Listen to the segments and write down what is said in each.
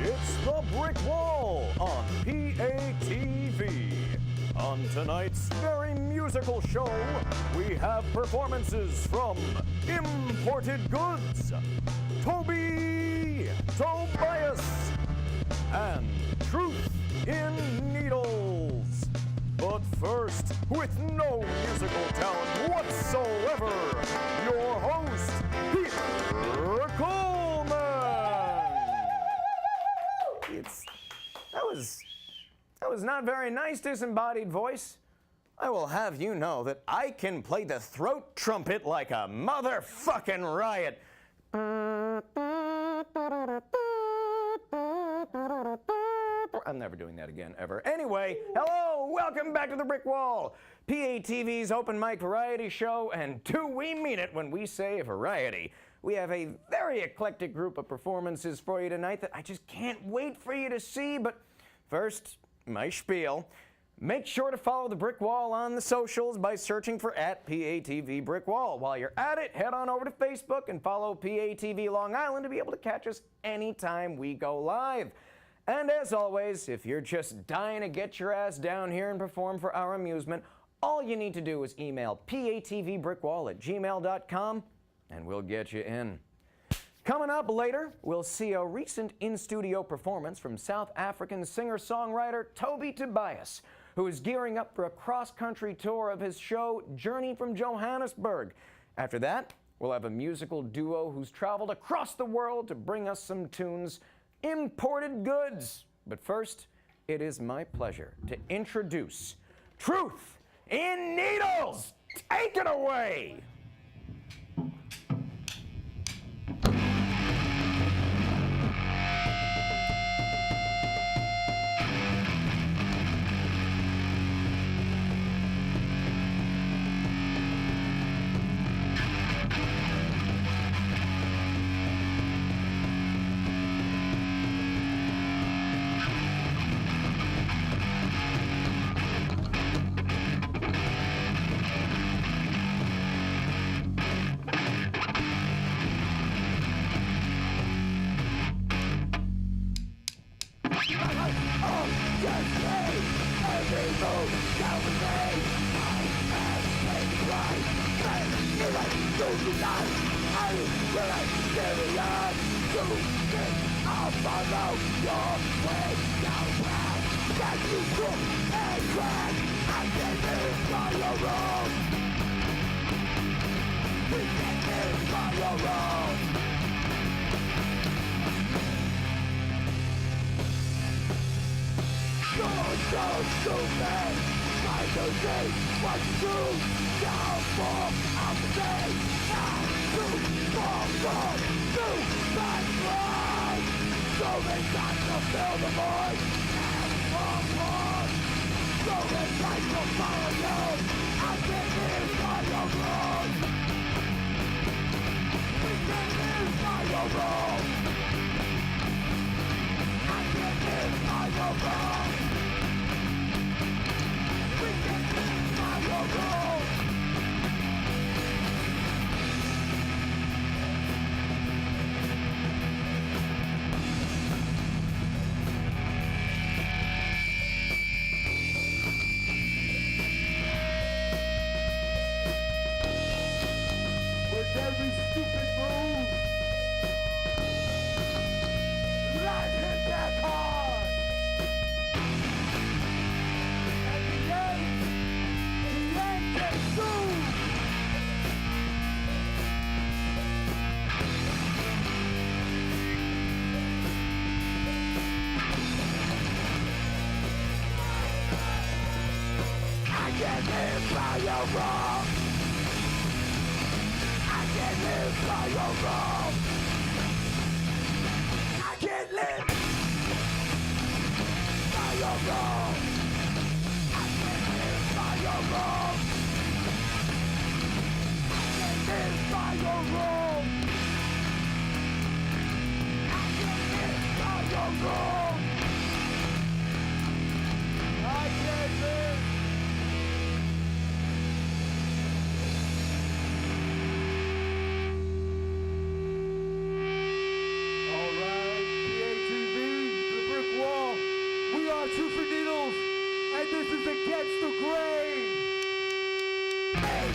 It's the Brick Wall on PATV. On tonight's very musical show, we have performances from Imported Goods, Toby Tobias, and Truth in Needles. But first, with no musical talent whatsoever, your host, Peter Coleman. That was not very nice, disembodied voice. I will have you know that I can play the throat trumpet like a motherfucking riot. I'm never doing that again, ever. Anyway, hello, welcome back to the Brick Wall, PATV's open mic variety show, and do we mean it when we say variety. We have a very eclectic group of performances for you tonight that I just can't wait for you to see, but first, my spiel. Make sure to follow the Brick Wall on the socials by searching for @PATV Brick Wall. While you're at it, head on over to Facebook and follow PATV Long Island to be able to catch us anytime we go live. And as always, if you're just dying to get your ass down here and perform for our amusement, all you need to do is email patvbrickwall@gmail.com and we'll get you in. Coming up later, we'll see a recent in-studio performance from South African singer-songwriter Toby Tobias, who is gearing up for a cross-country tour of his show, Journey from Johannesburg. After that, we'll have a musical duo who's traveled across the world to bring us some tunes, Imported Goods. But first, it is my pleasure to introduce Truth in Needles. Take it away!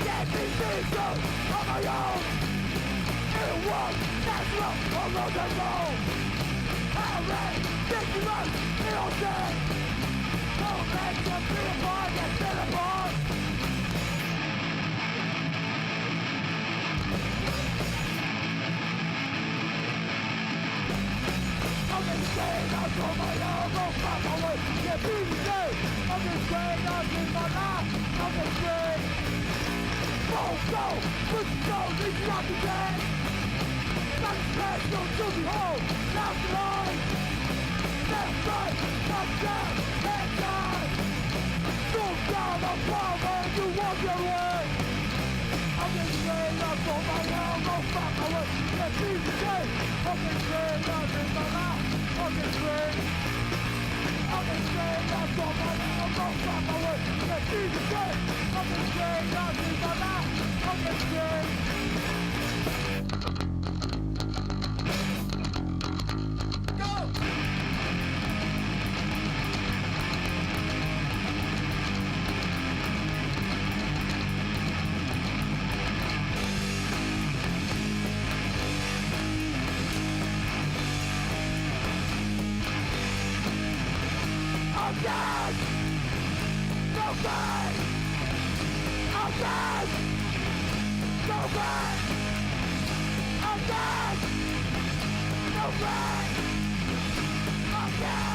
get me vision on my own. It was natural a long ago. I ran, victimless, innocent. No man to be apart, get still apart. I'm insane, I'm on my own, won't find my way. Get me today. I'm insane, I'm in my life. I'm insane. Go, push go, leave you out the dead. Not special to behold, not the line. Left right, up down, head down. Go down, I'm power, you walk your way. I'm insane, I'm on my own, won't find my way. Get me today. I'm insane, I'm in my life. I'm insane, I'm on my own, won't find my way. Get me today. I'm insane, I'm in my life. I'm insane. I'm dead! No pain! I'm dead! No pain! I'm dead! No pain! I'm dead!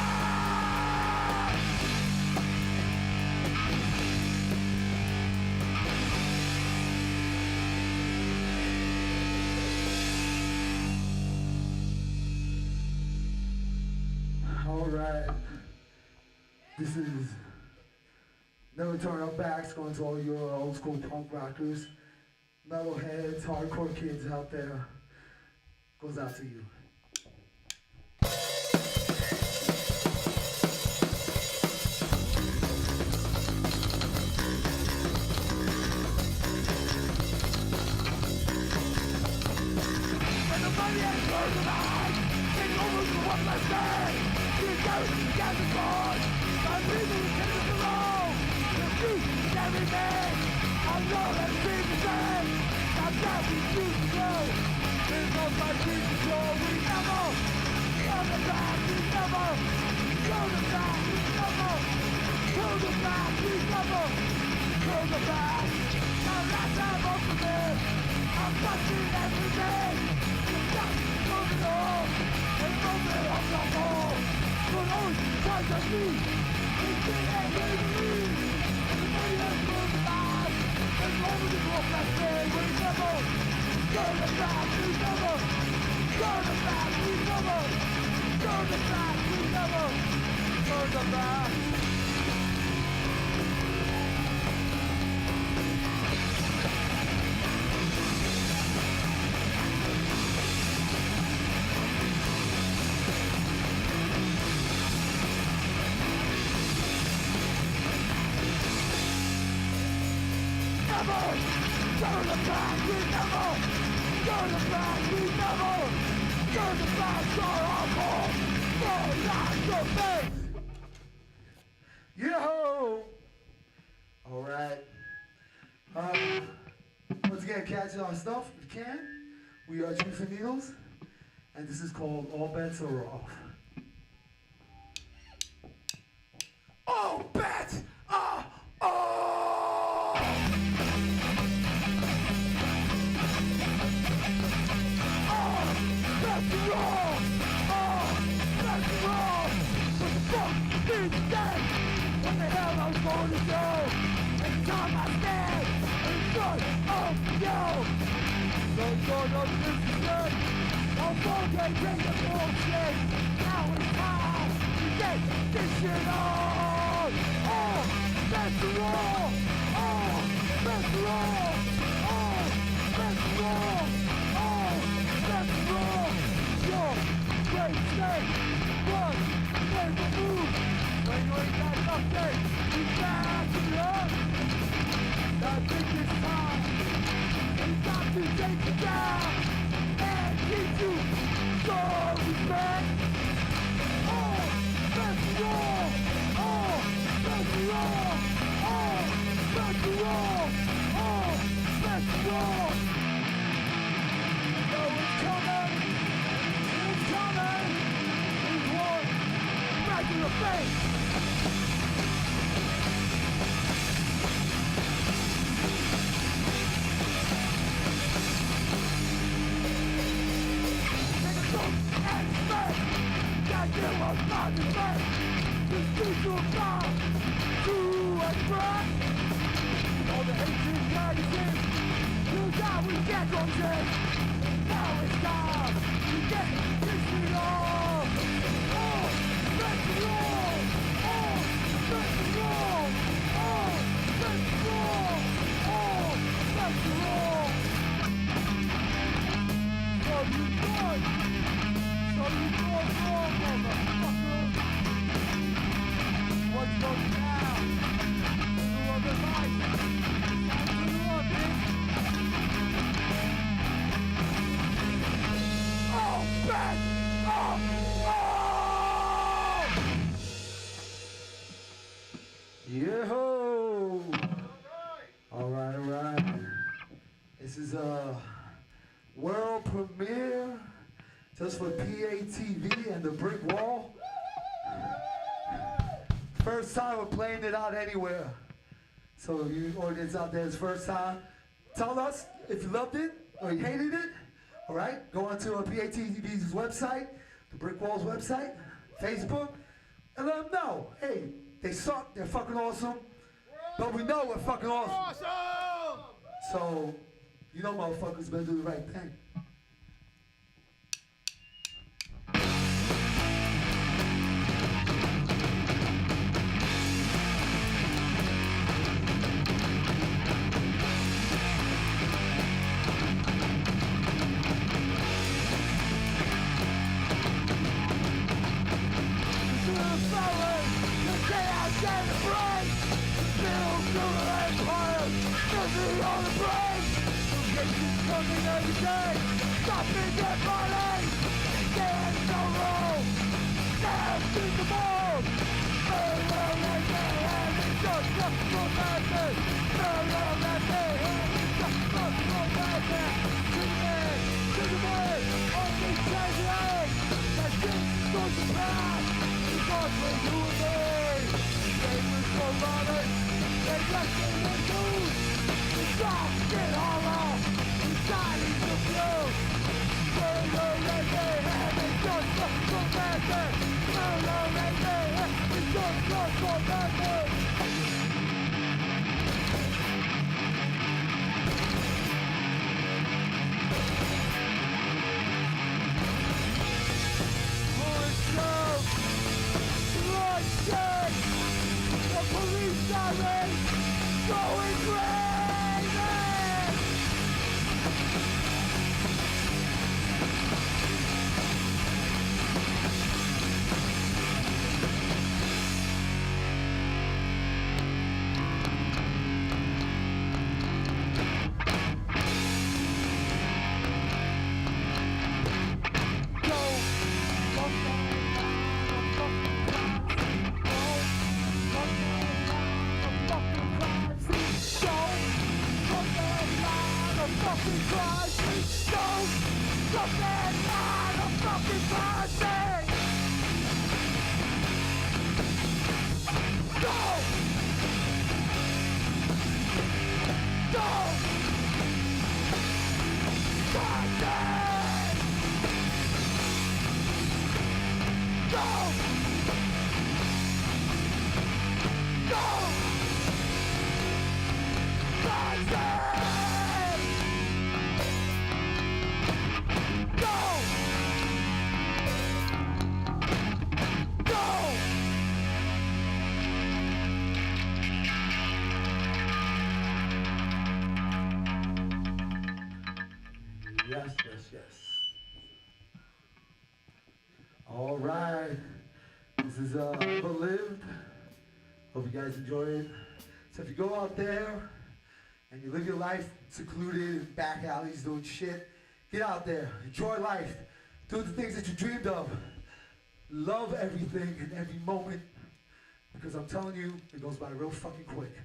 All right. This is Never Turn Our Backs, going to all your old school punk rockers, metalheads, hardcore kids out there. Goes out to you. When the money has turned around, take over to what I say. You got the cause. My people is taking the road. The truth is everything. I know that things the same. That's how we choose to go. There's no my dreams to show. We never turn the back. We never turn the back. We never turn the back. We never turn the back. Now that's how I'm for this. I'm touching everything. You're not moving on. And moving off the wall. But always try to leave. It's been every believe. Everybody has moved on. And over the walk that day. We never turn the back. We never turn the back. We never turn the back. We never turn the back. Never turn the back, we never turn the back, we never turn the back, so awful, so not the face. Yo! All right. Once again, catch our stuff if you can. We are Juice and Needles, and this is called All Bets Are Off. All bets are off! That's wrong! Oh, that's wrong! What the fuck is that? What the hell I was going to do? Every time I stand in front of you, some sort of disrespect. I'm fucking take the bullshit. Now it's time to get this shit on. Oh, that's wrong! Oh, that's wrong! Oh, that's wrong! Oh, that's wrong! You're great snake! Run! Make a move! When you ain't got nothing, you back to the earth! I think it's time. It's time to take you down and teach you some respect! Oh, that's wrong! Oh, that's wrong! Oh, that's wrong! Oh, was not the best. The streets were found to express all the hatred magazines. You got we get on this. Now it's time to get this all. Oh, let's roll. Oh, let's roll. Oh, let's roll. Oh, let's roll. So you thought. So you thought wrong, motherfucker. What's going now? You are the light. You are this. Oh, back! Oh! Oh! Yo! Alright. This is a world premiere just for PATV and the Brick Wall. First time we're playing it out anywhere. So you audience out there, it's first time. Tell us if you loved it or you hated it. Alright, go onto PATV's website, the Brick Wall's website, Facebook, and let them know, hey, they suck, they're fucking awesome, but we know we're fucking awesome. So, you know motherfuckers better do the right thing. Yes. All right. This is Ever Lived. Hope you guys enjoy it. So if you go out there and you live your life secluded in back alleys doing shit, get out there. Enjoy life. Do the things that you dreamed of. Love everything and every moment. Because I'm telling you, it goes by real fucking quick.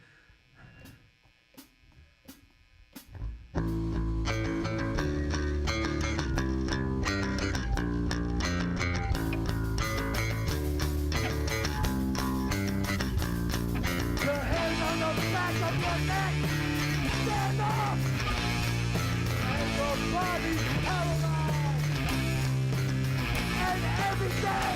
Body paralyzed, and every day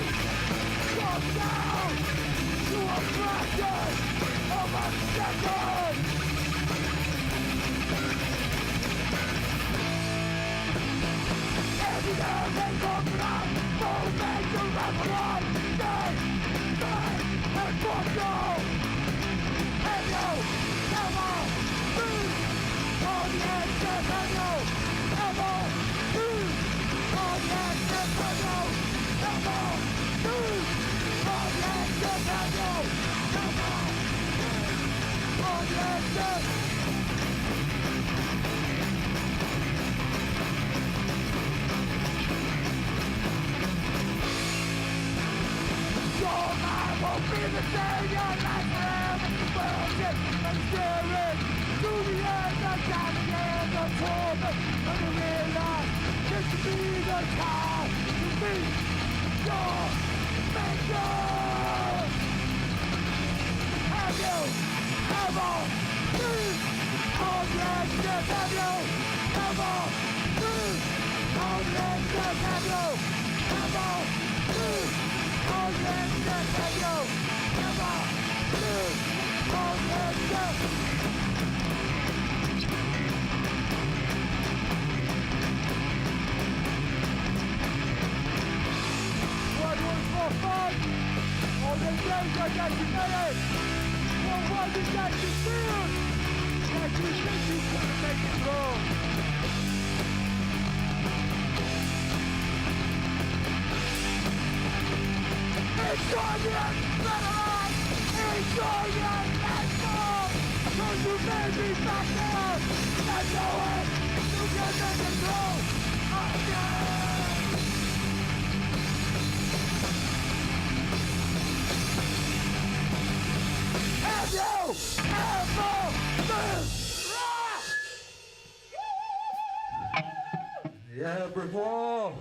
Yeah, brick wall.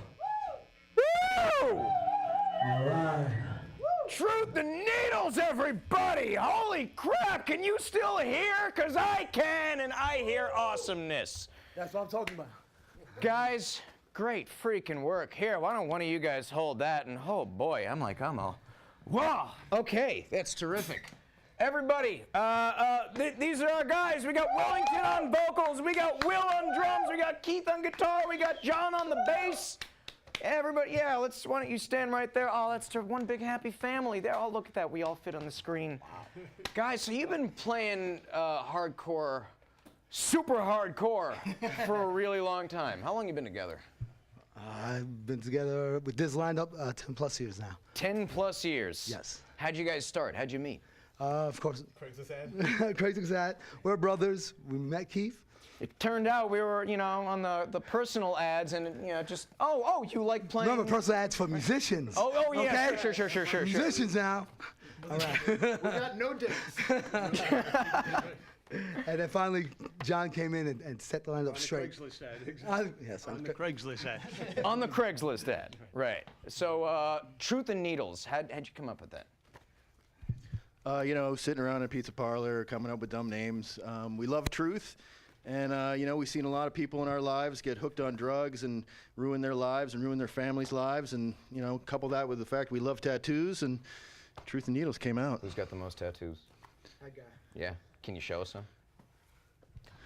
Woo! All right. Truth and Needles, everybody! Holy crap, can you still hear? Because I can, and I hear awesomeness. That's what I'm talking about. Guys, great freaking work. Here, why don't one of you guys hold that? And oh boy, I'm all, wow, okay, that's terrific. Everybody, these are our guys. We got Wellington on vocals, we got Will on drums, we got Keith on guitar, we got John on the bass. Everybody, yeah, why don't you stand right there? Oh, that's one big happy family there. Oh, look at that, we all fit on the screen. Wow. Guys, so you've been playing hardcore, super hardcore for a really long time. How long you been together? I've been together with this lineup 10 plus years now. 10 plus years? Yes. How'd you guys start? How'd you meet? Of course. Craigslist ad? Craigslist ad. We're brothers. We met Keith. It turned out we were, on the personal ads and, just, you like playing? Remember, personal ads for musicians. Oh yeah, okay? Sure. Musicians now. All right. We got no dates. And then finally, John came in and set the lineup On the straight. Craigslist ad. Yes, On the Craigslist ad. On the Craigslist ad, right. So, Truth and Needles, how'd you come up with that? Sitting around in a pizza parlor, coming up with dumb names. We love truth, and we've seen a lot of people in our lives get hooked on drugs and ruin their lives and ruin their families' lives, and couple that with the fact we love tattoos, and Truth and Needles came out. Who's got the most tattoos? That guy. Yeah, can you show us some?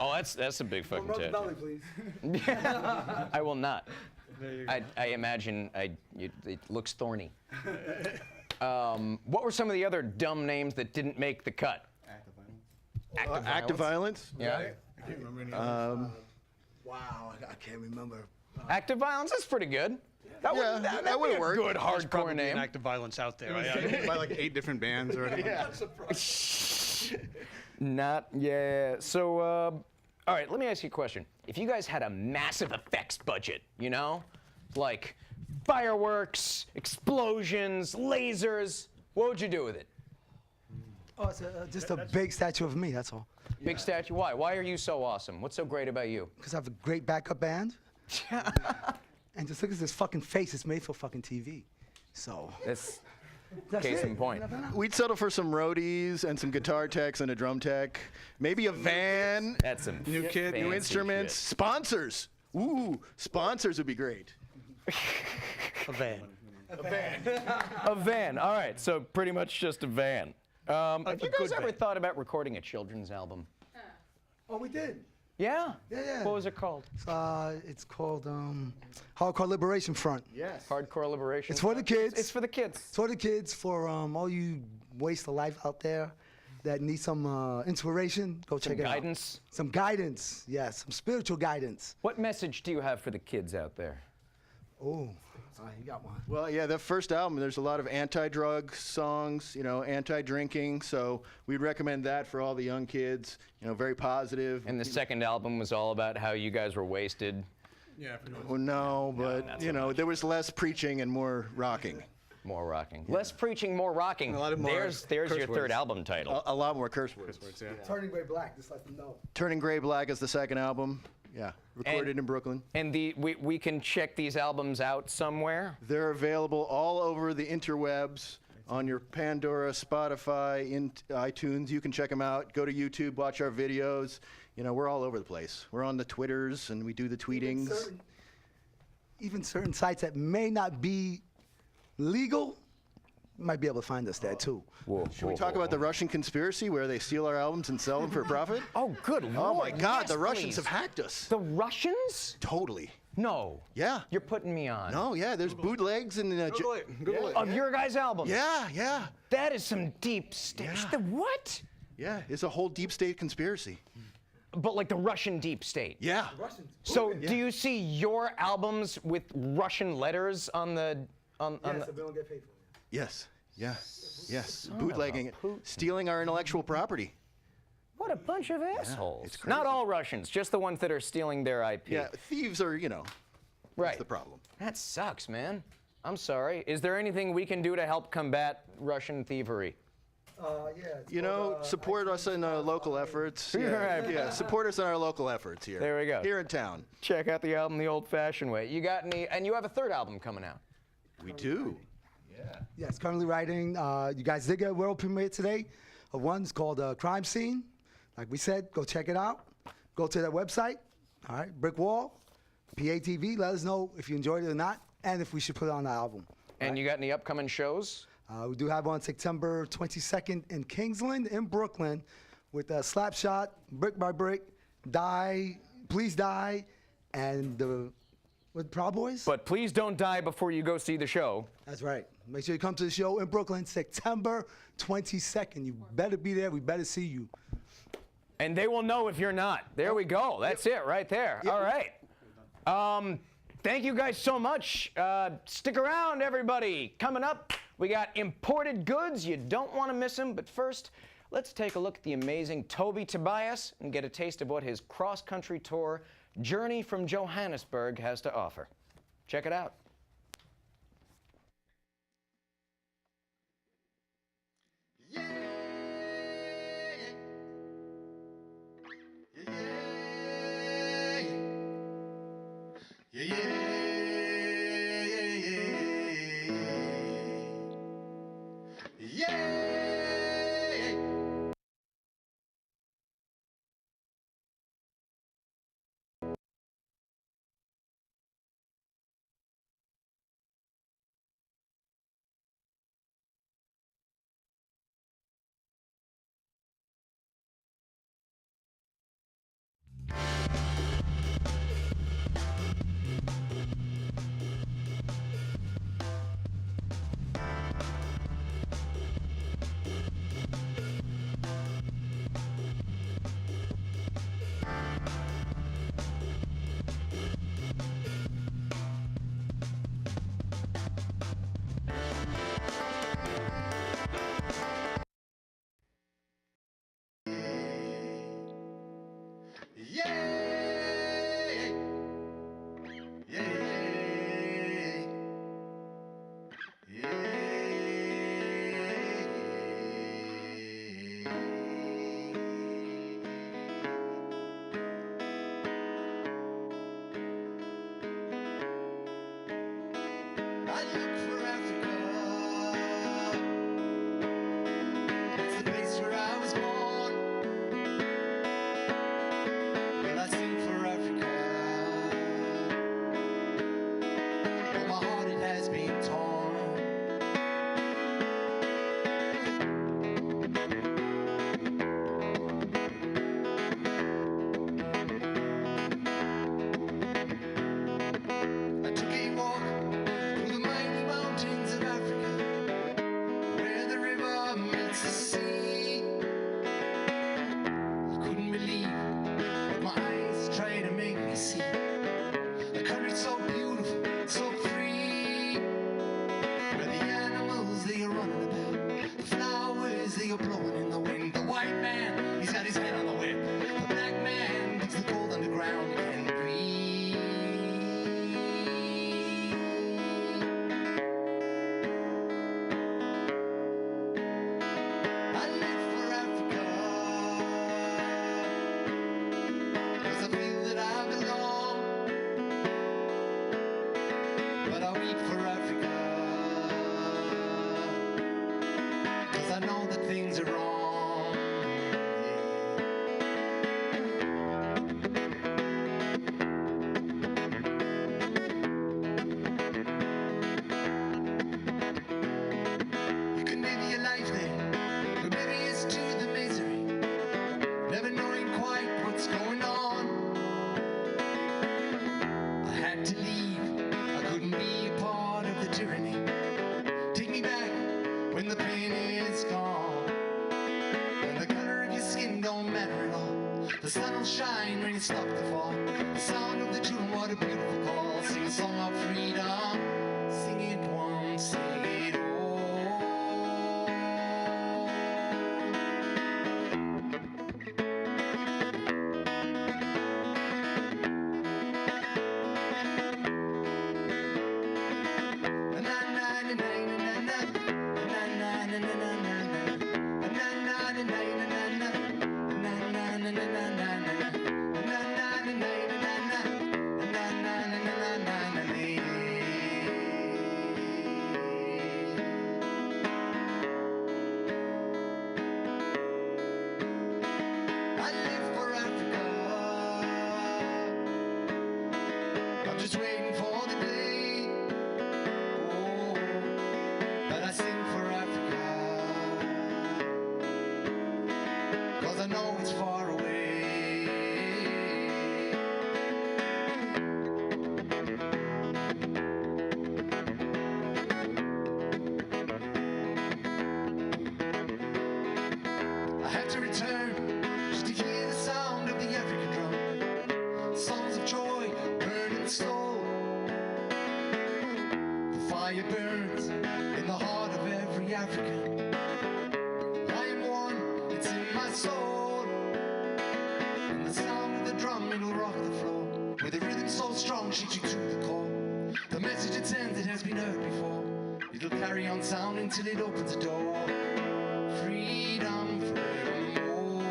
Oh, that's a big fucking Rub the tattoo. belly, please. I will not. There you go. I imagine it looks thorny. What were some of the other dumb names that didn't make the cut? Active violence? Yeah. I can't remember any of them. Wow, I can't remember. Active Violence, that's pretty good. That Yeah, would that be would've a worked. good There's hardcore probably name. an active violence out there. By like 8 different bands already. Not, yeah. So, all right, let me ask you a question. If you guys had a massive effects budget, like fireworks, explosions, lasers, what would you do with it? Oh, it's just a big statue of me, that's all. Big statue? Why? Why are you so awesome? What's so great about you? Because I have a great backup band. And just look at this fucking face. It's made for fucking TV. So, That's that's case it. in point. We'd settle for some roadies and some guitar techs and a drum tech, maybe a van, That's some new kit, new fancy instruments, shit. Sponsors. Ooh, sponsors would be great. A van. A van. All right, so pretty much just a van. Have you guys good ever van. thought about recording a children's album? Oh, we did. Yeah? Yeah. What was it called? It's called Hardcore Liberation Front. Yes. Hardcore Liberation. It's for the kids. It's for the kids. It's for the kids, for all you waste of life out there that need some inspiration. Go check it out. Guidance. Some guidance, yes, some spiritual guidance. What message do you have for the kids out there? Oh, you got one. Well, yeah, the first album, there's a lot of anti-drug songs, you know, anti-drinking. So we'd recommend that for all the young kids. You know, very positive. And the second album was all about how you guys were wasted. Yeah, pretty much. Well, no, but you know, there was less preaching and more rocking. More rocking. Less preaching, more rocking. A lot of more There's curse your third words. album title. A lot more curse words. Yeah. Turning Gray Black, just let them know. Turning Gray Black is the second album. Yeah, recorded in Brooklyn. And we can check these albums out somewhere. They're available all over the interwebs on your Pandora, Spotify, iTunes. You can check them out. Go to YouTube, watch our videos. You know, we're all over the place. We're on the Twitters and we do the tweetings. Even certain sites that may not be legal, you might be able to find us there too. Whoa, Should we talk about the Russian conspiracy where they steal our albums and sell them for profit? Oh, good lord. Oh my God, yes, the Russians please. have hacked us. The Russians? Totally. No. Yeah. You're putting me on. No, yeah, there's bootlegs and Google it. Google it. Of your guys' albums? Yeah. That is some deep state. Yeah. The what? Yeah, it's a whole deep state conspiracy. But like the Russian deep state. Yeah. So do you see your albums with Russian letters on the on Yes, the, if they don't get paid for it. Yes. Bootlegging it, stealing our intellectual property. What a bunch of assholes. it's Not crazy. all Russians, just the ones that are stealing their IP. Yeah, thieves are, you know, right. that's the problem. That sucks, man. I'm sorry. Is there anything we can do to help combat Russian thievery? It's You know, called, support us in our local efforts. Right. Yeah, support us in our local efforts here. There we go. Here in town. Check out the album the old-fashioned way. You got any? And you have a third album coming out. We do. Yes, currently writing. You guys did get a world premiere today of one. It's called Crime Scene. Like we said, go check it out. Go to that website. All right, Brick Wall, PATV. Let us know if you enjoyed it or not, and if we should put it on the album. And you got any upcoming shows? We do have on September 22nd in Kingsland, in Brooklyn, with Slapshot, Brick by Brick, Die, Please Die, and the Proud Boys. But please don't die before you go see the show. That's right. Make sure you come to the show in Brooklyn, September 22nd. You better be there. We better see you. And they will know if you're not. There we go. That's it right there. All right. Thank you guys so much. Stick around, everybody. Coming up, we got imported goods. You don't want to miss them. But first, let's take a look at the amazing Toby Tobias and get a taste of what his cross-country tour Journey from Johannesburg has to offer. Check it out. things are wrong. You can live your life there, oblivious to the misery, never knowing quite what's going on. I had to leave, I couldn't be a part of the tyranny. Take me back when the pain is gone, when the color of your skin don't matter at all. The sun will shine when you stop the fall. The sound of the tune, what a beautiful call. Sing a song of freedom, sing it once, sing it all. I live for Africa. I'm just waiting for the day. Oh, but I sing for Africa, 'cause I know it's far away. I had to return just to hear the sound of the African drum. Songs of joy burning slow. The fire burns in the heart of every African. I am one, it's in my soul. And the sound of the drum, it'll rock the floor. With a rhythm so strong, shakes you to the core. The message it sends, it has been heard before. It'll carry on sounding till it opens a door. Freedom forevermore.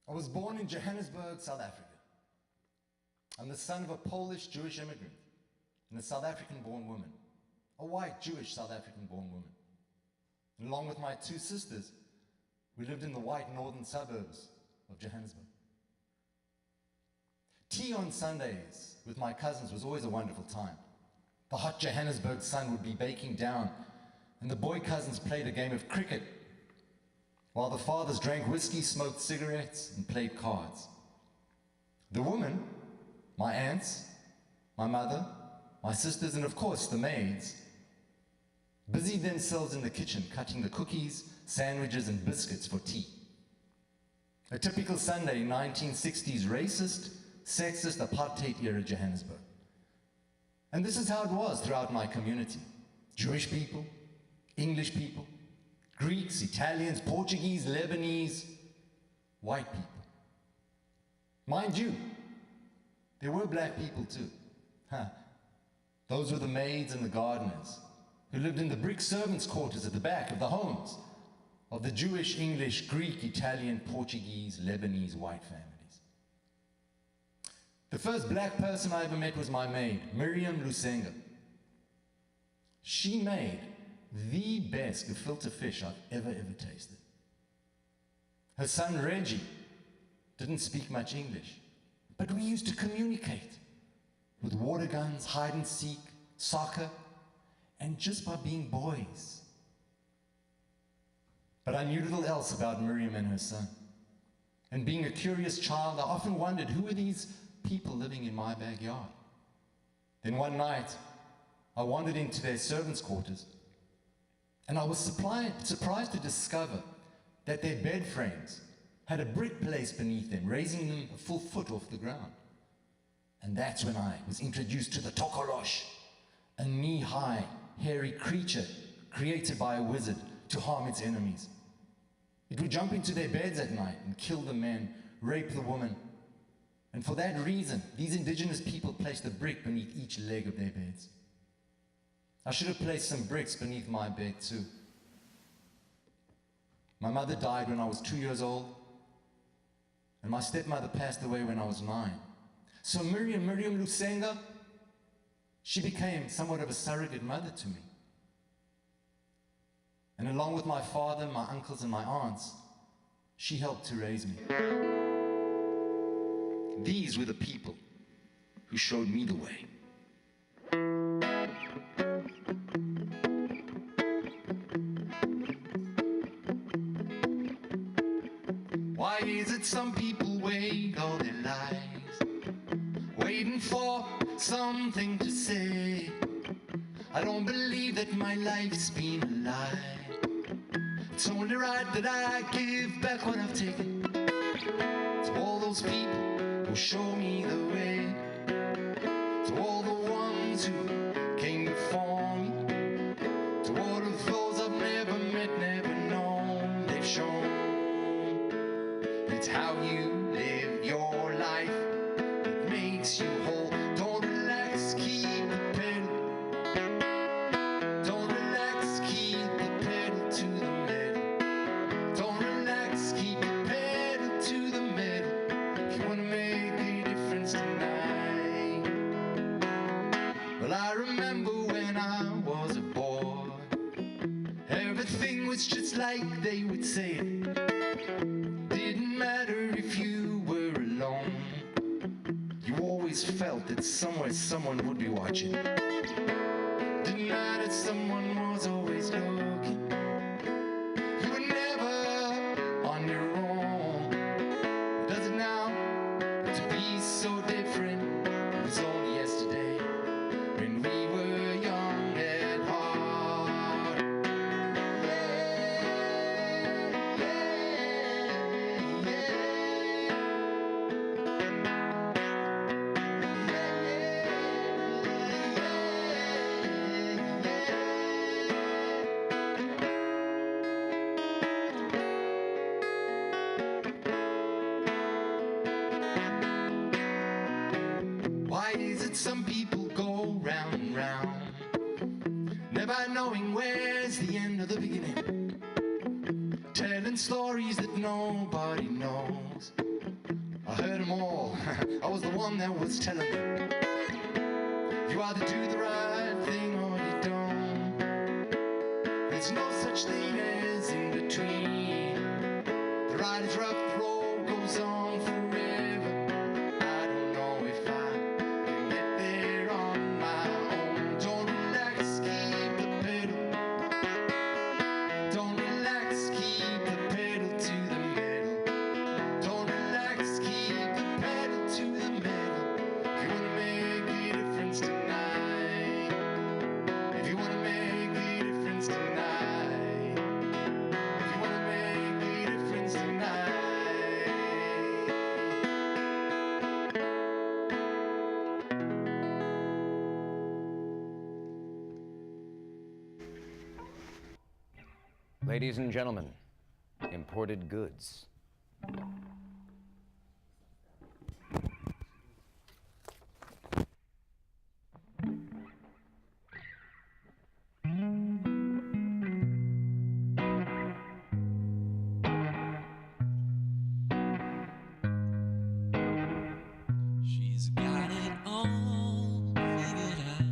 I was born in Johannesburg, South Africa. I'm the son of a Polish Jewish immigrant and a South African-born woman, a white Jewish South African-born woman. And along with my two sisters, we lived in the white northern suburbs of Johannesburg. Tea on Sundays with my cousins was always a wonderful time. The hot Johannesburg sun would be baking down, and the boy cousins played a game of cricket, while the fathers drank whiskey, smoked cigarettes, and played cards. The women, my aunts, my mother, my sisters, and of course the maids, busied themselves in the kitchen cutting the cookies, sandwiches, and biscuits for tea. A typical Sunday, 1960s racist, sexist, apartheid-era Johannesburg. And this is how it was throughout my community. Jewish people, English people, Greeks, Italians, Portuguese, Lebanese, white people. Mind you, there were black people too. Those were the maids and the gardeners who lived in the brick servants' quarters at the back of the homes of the Jewish, English, Greek, Italian, Portuguese, Lebanese, white families. The first black person I ever met was my maid, Miriam Lusenga. She made the best gefilte fish I've ever tasted. Her son Reggie didn't speak much English, but we used to communicate with water guns, hide and seek, soccer, and just by being boys. But I knew little else about Miriam and her son. And being a curious child, I often wondered, who were these people living in my backyard. Then one night, I wandered into their servants' quarters, and I was surprised to discover that their bed frames had a brick placed beneath them, raising them a full foot off the ground. And that's when I was introduced to the Tokolosh, a knee-high, hairy creature created by a wizard to harm its enemies. It would jump into their beds at night and kill the men, rape the woman. And for that reason, these indigenous people placed a brick beneath each leg of their beds. I should have placed some bricks beneath my bed too. My mother died when I was 2 years old, and my stepmother passed away when I was 9. So Miriam Lusenga, she became somewhat of a surrogate mother to me. And along with my father, my uncles, and my aunts, she helped to raise me. These were the people who showed me the way. Why is it some people wait all their lives, waiting for something to say? I don't believe that my life's been a lie. It's only right that I give back what I've taken to all those people who show me the way, to all the ones who came before me, to all of those I've never met, never known. They've shown it's how you live your life that makes you whole. Don't relax, keep the pedal. Don't relax, keep the pedal to the metal. Don't relax, keep the pedal to the metal. If you wanna make a difference tonight. Well, I remember when I was a boy, everything was just like they would say it. Didn't matter if you were alone, you always felt that somewhere someone would be watching. Didn't matter, someone was always looking. You were never on your own. Does it now to be so different? It was only yesterday when we were young at heart. Why is it some people go round and round, never knowing where's the end of the beginning, telling stories that nobody knows? I heard them all, I was the one that was telling them. You either do the right thing or you don't. There's no such thing as in between. The ride is rough, the road goes on forever. I don't know if I can get there on my own. Don't relax, keep the pedal. Don't relax, keep the pedal to the metal. Don't relax, keep the pedal to the metal. If you wanna make a difference tonight. If you wanna make a difference tonight. If you wanna make a difference tonight. Ladies and gentlemen, imported goods. She's got it all figured out.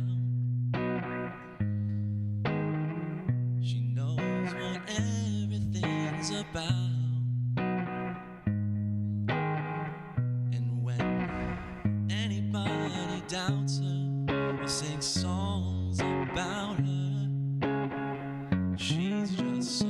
She knows what everything's about. And when anybody doubts her or sings songs about her, she's just so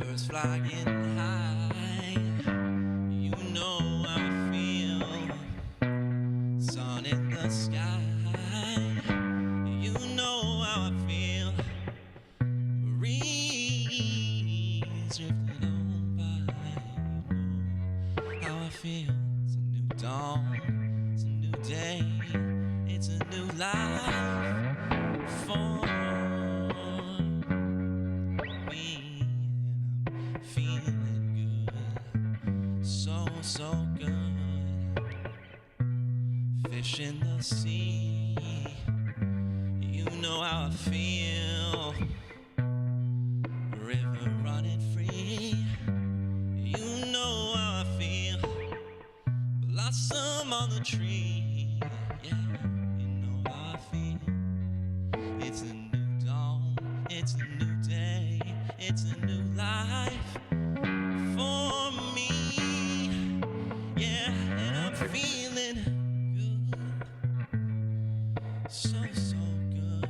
birds flying high. You know how I feel. Sun in the sky. You know how I feel. Breeze drifting on by. You know how I feel. It's a new dawn. It's a new day. It's a new life for me. And I'm feeling good. So, so good. Fish in the sea. You know how I feel. River running free. You know how I feel. Blossom on the tree. Yeah, you know how I feel. It's a new dawn. It's a new day. It's a new life for me. Yeah, and I'm feeling good. So, so good.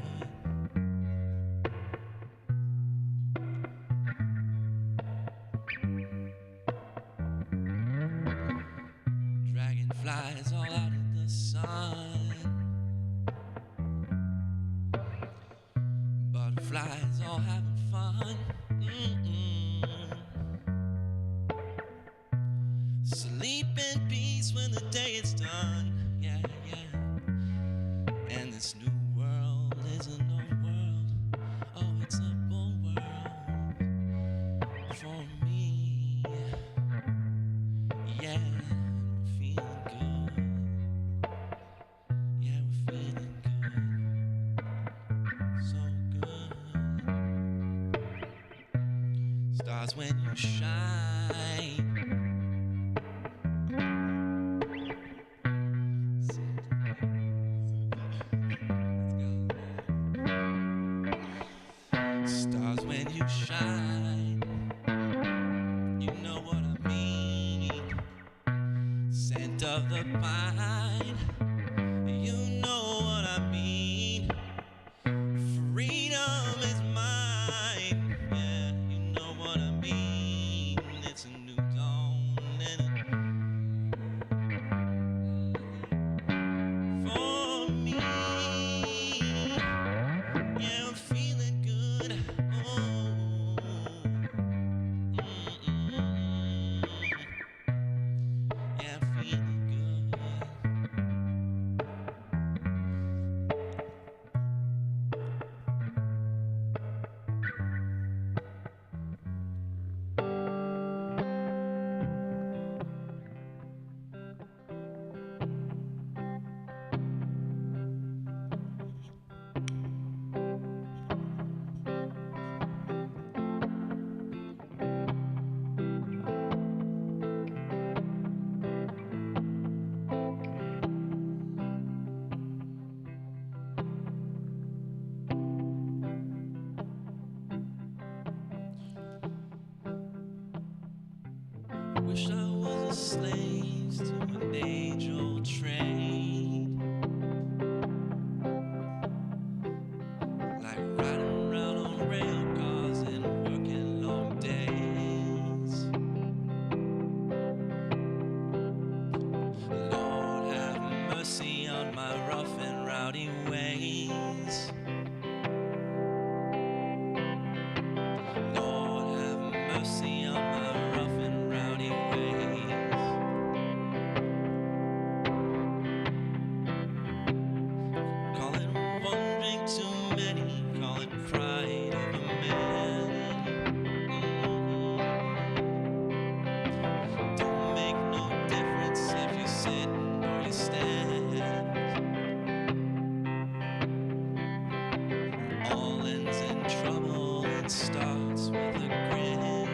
Dragonflies all out in the sun. Butterflies all having fun. Sleep in peace when the day is done. Yeah, yeah. And this new world isn't no world. Oh, it's a bold world for me. Yeah, we're feeling good. Yeah, we're feeling good. So good. Stars when you shine. Stars when you shine. You know what I mean. Scent of the pine. You know what I mean. Freedom is mine. Yeah, you know what I mean. It's a new dawn and for me. Yeah, I'm feeling good. Oh. Yeah, I'm feeling good. Wish I was a slave to an age-old trade, like riding around on rail cars and working long days. Lord, have mercy on my rough and rowdy ways. Lord, have mercy on my rough and rowdy ways. Call it one drink too many, call it pride of a man. Don't make no difference if you sit or you stand. All ends in trouble and starts with a grin.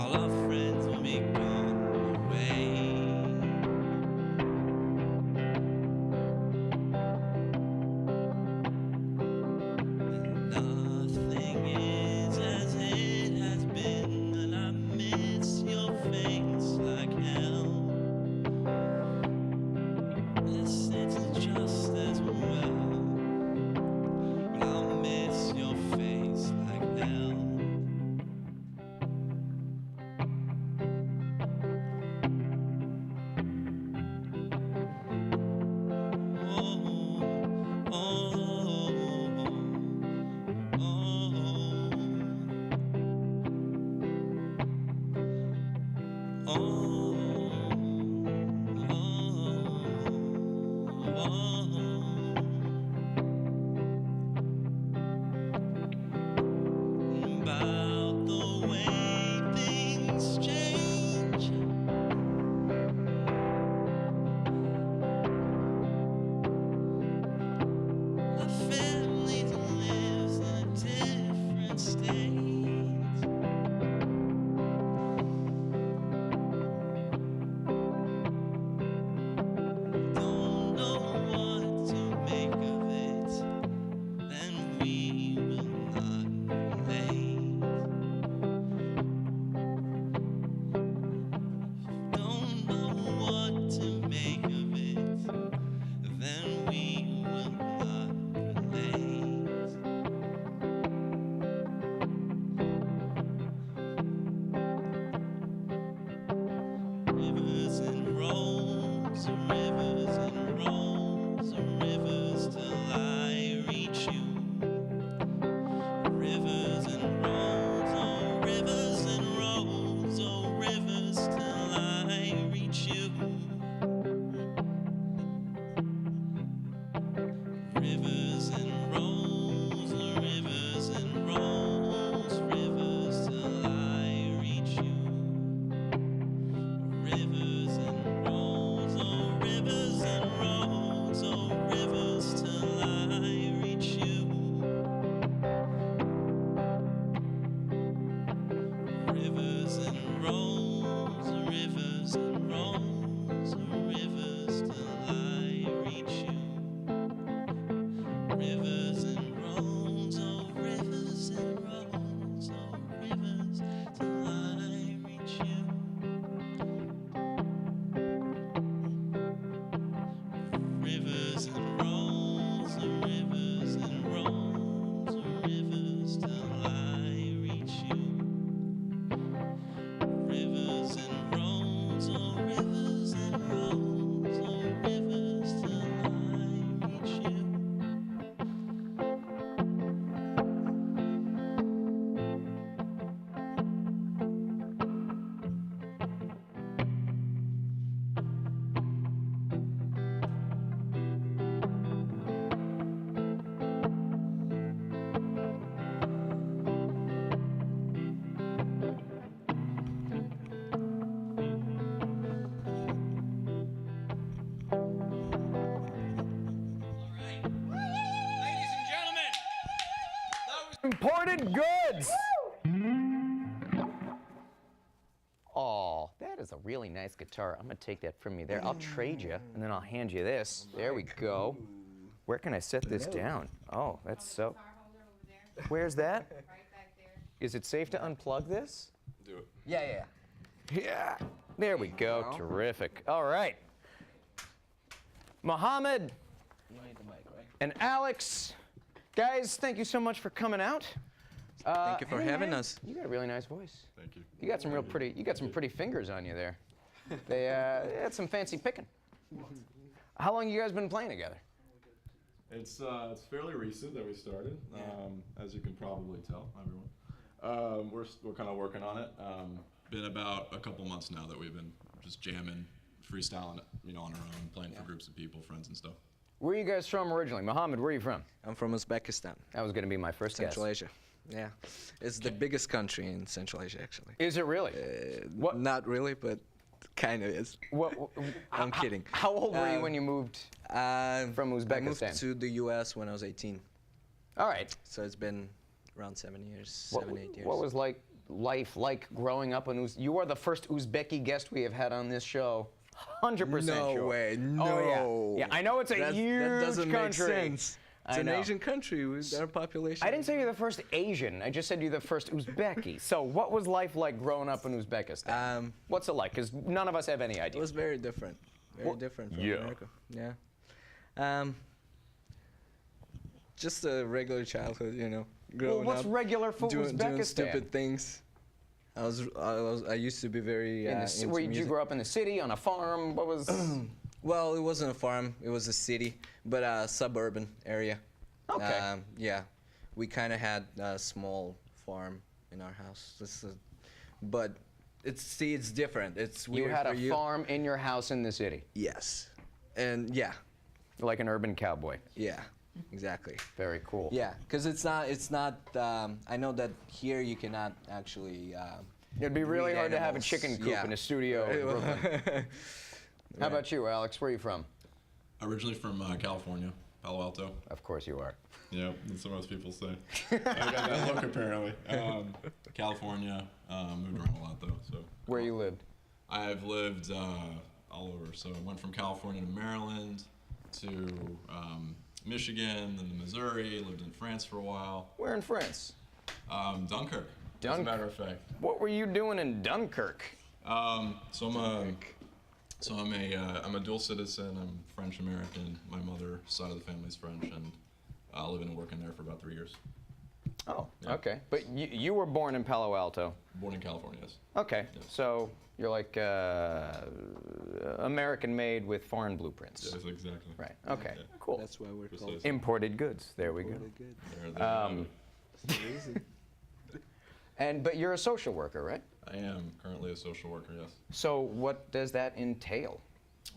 all our friends will be gone away. Nothing is as it has been, and I miss your face like hell. This it's just as well, but I'll miss your face like hell. About the way things change. My family lives in a different state. Don't know what to make of it, then we will not relate. Don't know what to make of it, then we will not relate. Rivers and rolls, rivers and rolls, rivers till I reach you. Rivers and rolls, oh rivers and rolls, oh rivers till I reach you. Rivers and rolls, rivers and rolls, rivers till I reach you. Rivers and rolls, oh rivers and rolls, oh rivers till I reach you. Rivers and rolls, rivers and rolls, rivers till I reach you. Rivers and rolls, oh rivers and rolls, oh rivers till I reach you. Rivers and rolls, rivers and rolls, rivers till I reach you. Rivers and rolls, oh rivers and rolls, oh rivers till I reach you. Imported goods. Oh, that is a really nice guitar. I'm gonna take that from you there. I'll trade you, and then I'll hand you this. There we go. Where can I set this down? Oh, that's so. Where's that? Right back there. Is it safe to unplug this? Do it. Yeah. Yeah. There we go. Terrific. All right. Mohammed and Alex, guys, thank you so much for coming out. Thank you for hey, having man, us. You got a really nice voice. Thank you. You got some real pretty. You got some pretty fingers on you there. They had some fancy picking. How long you guys been playing together? It's fairly recent that we started, as you can probably tell, everyone. We're kind of working on it. Been about a couple months now that we've been just jamming, freestyling, on our own, playing for groups of people, friends and stuff. Where are you guys from originally? Mohammed, where are you from? I'm from Uzbekistan, That was going to be my first Central guess. Asia. Yeah, it's the biggest country in Central Asia, actually. Is it really? What? Not really, but kind of is. What? I'm kidding. How old were you when you moved? From Uzbekistan? I moved to the U.S. when I was 18. All right. So it's been around 7 years, What, 7, 8 years. what was like life like growing up in You are the first Uzbeki guest we have had on this show. 100% No sure. way. Oh, No. yeah. Yeah, I know it's a huge that doesn't country. make sense. It's I an know. Asian country with our population. I didn't say you're the first Asian. I just said you're the first Uzbeki. So what was life like growing up in Uzbekistan? What's it like? Because none of us have any It idea. was very different. Very different from yeah. America. Yeah. Just a regular childhood, you know. Growing what's up, regular for doing Uzbekistan? stupid things. I used to be very into Where did you music. grow up in the city, on a farm? What was... Well, it wasn't a farm. It was a city, but a suburban area. Okay. Yeah, we kind of had a small farm in our house. But it's different. It's You weird had for a you. farm in your house in the city. Yes, and yeah, Like an urban cowboy. yeah, exactly. Very cool. Yeah, because it's not. I know that here you cannot actually. It'd be really breed hard to have a animals. chicken coop Yeah. in a studio in Brooklyn. How about you, Alex? Where are you from? Originally from California, Palo Alto. Of course you are. Yeah, that's what most people say. I got that look apparently. California, moved around a lot though. So Where you lived? I've lived all over. So I went from California to Maryland, to Michigan, then to Missouri. Lived in France for a while. Where in France? Dunkirk, as a matter of fact. What were you doing in Dunkirk? So I'm a dual citizen. I'm French American. My mother's side of the family's French, and living and working there for about 3 years. Oh, Yeah. okay. But you were born in Palo Alto. Born in California, yes. Okay, Yes. so you're like American-made with foreign blueprints. Yes, exactly. Right. Okay. Yeah. Cool. That's why we're called. Precisely. Imported goods. There we go. Good. There. But you're a social worker, right? I am currently a social worker, yes. So what does that entail?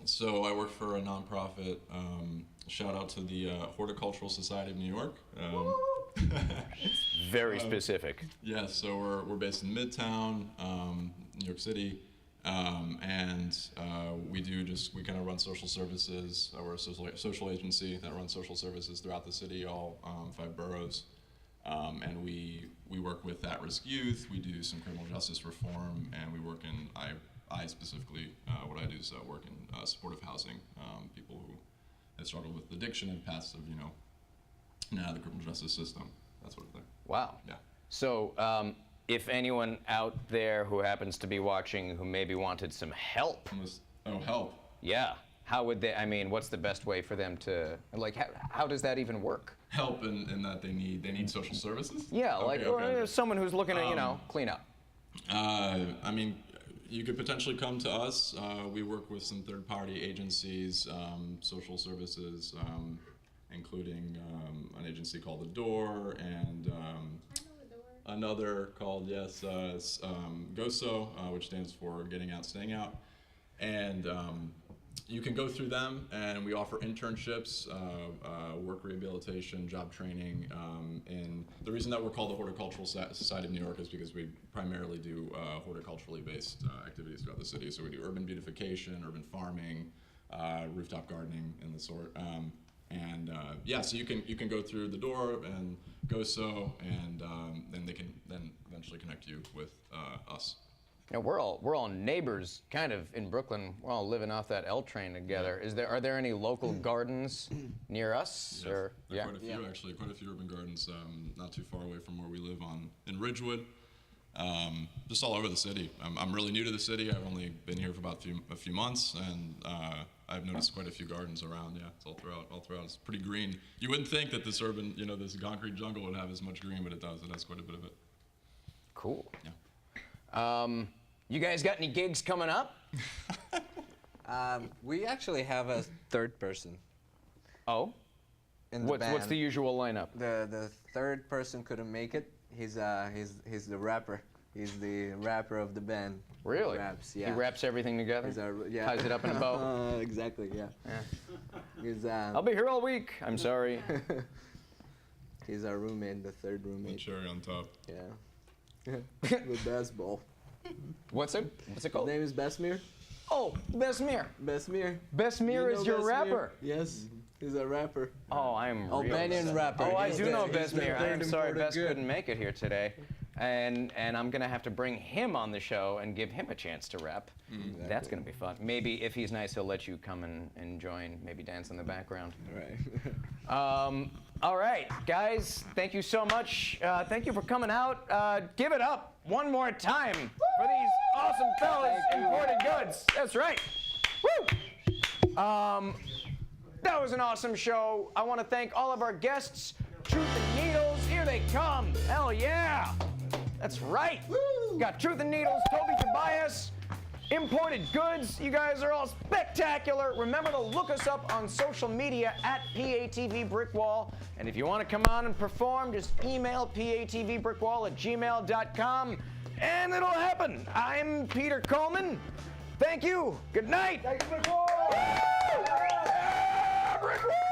So I work for a nonprofit. Shout out to the Horticultural Society of New York. Very specific. Yeah, so we're based in Midtown, New York City, and we kind of run social services. We're a social agency that runs social services throughout the city, all 5 boroughs. And we work with at-risk youth, we do some criminal justice reform, and we work in, I specifically, what I do is work in supportive housing, people who have struggled with addiction and passive, the criminal justice system, that sort of thing. Wow. Yeah. So if anyone out there who happens to be watching who maybe wanted some help, Help. yeah, how would they, what's the best way for them to, like, how does that even work? Help in that they need social services? Yeah, Okay, or okay. someone who's looking to, clean up. You could potentially come to us. We work with some third-party agencies, social services, including an agency called The Door and another called, GOSO, which stands for Getting Out, Staying Out. And you can go through them, and we offer internships, work rehabilitation, job training. And the reason that we're called the Horticultural Society of New York is because we primarily do horticulturally based activities throughout the city. So we do urban beautification, urban farming, rooftop gardening, and the sort. So you can go through The Door and GOSO, and then they can then eventually connect you with us. We're all neighbors, kind of, in Brooklyn. We're all living off that L train together. Are there any local gardens near us? Yes, Or there are quite a few actually, quite a few urban gardens, not too far away from where we live in Ridgewood. Just all over the city. I'm really new to the city. I've only been here for about a few months, and I've noticed quite a few gardens around. Yeah, it's all throughout. It's pretty green. You wouldn't think that this urban, this concrete jungle would have as much green, but it does. It has quite a bit of it. Cool. Yeah. You guys got any gigs coming up? We actually have a third person Oh? in the band. What's the usual lineup? The third person couldn't make it. He's the rapper. He's the rapper of the band. Really? Raps, yeah. He wraps everything together? Yeah. Ties it up in a bow? Exactly, yeah. He's I'll be here all week. I'm sorry. he's our roommate, the third The roommate. cherry on top. Yeah. The basketball. What's it His called? name is Besmir. Oh, Besmir. Besmir. Besmir You is know your Besmir? rapper. Yes, he's a rapper. Oh, I'm Albanian real rapper. Oh, I He's do the- know he's the Besmir. third I'm sorry, imported Bess good. couldn't make it here today. and I'm gonna have to bring him on the show and give him a chance to rep. That's gonna be fun. Maybe if he's nice, he'll let you come and join, maybe dance in the background. Right. All right, guys, thank you so much. Thank you for coming out. Give it up one more time for these awesome fellas, Imported Goods. That's right. Woo! That was an awesome show. I want to thank all of our guests. Truth and Needles, here they come. Hell yeah. That's right. Got Truth and Needles, Toby Tobias, Imported Goods. You guys are all spectacular. Remember to look us up on social media at PATV Brickwall. And if you want to come on and perform, just email patvbrickwall@gmail.com and it'll happen. I'm Peter Coleman. Thank you. Good night. Thank you, Brickwall. Yeah, Brickwall!